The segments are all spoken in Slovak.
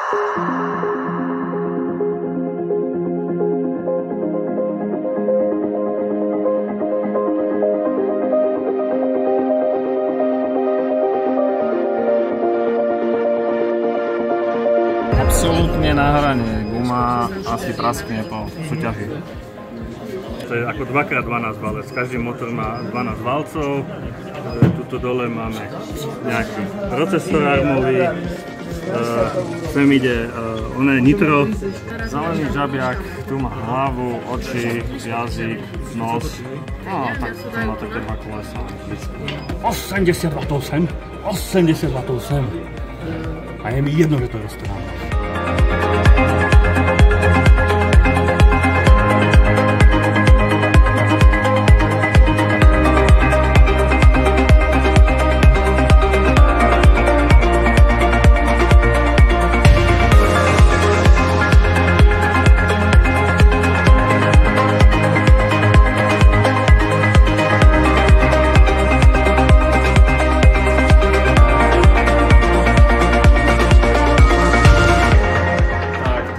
Absolútne na hrane, guma asi praskne po súťaži. To je ako 2x12 valec, každý motor má 12 valcov, tuto dole máme nejaký procesor armový, sem ide nitro. Zelený žabiak, tu má hlavu, oči, jazyk, nos, no tak to má také dva kolesa. 80 W sem, 80 W sem. A je mi jedno, že to je restorán.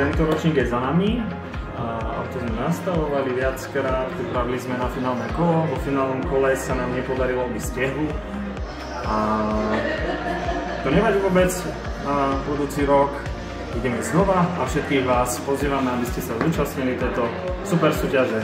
Tento ročník je za nami, auto sme nastavovali viackrát, pripravili sme na finálne kolo, vo finálnom kole sa nám nepodarilo ísť stehu a to nevadí vôbec, na budúci rok ideme znova a všetkých vás pozývame, aby ste sa zúčastnili tejto super súťaže.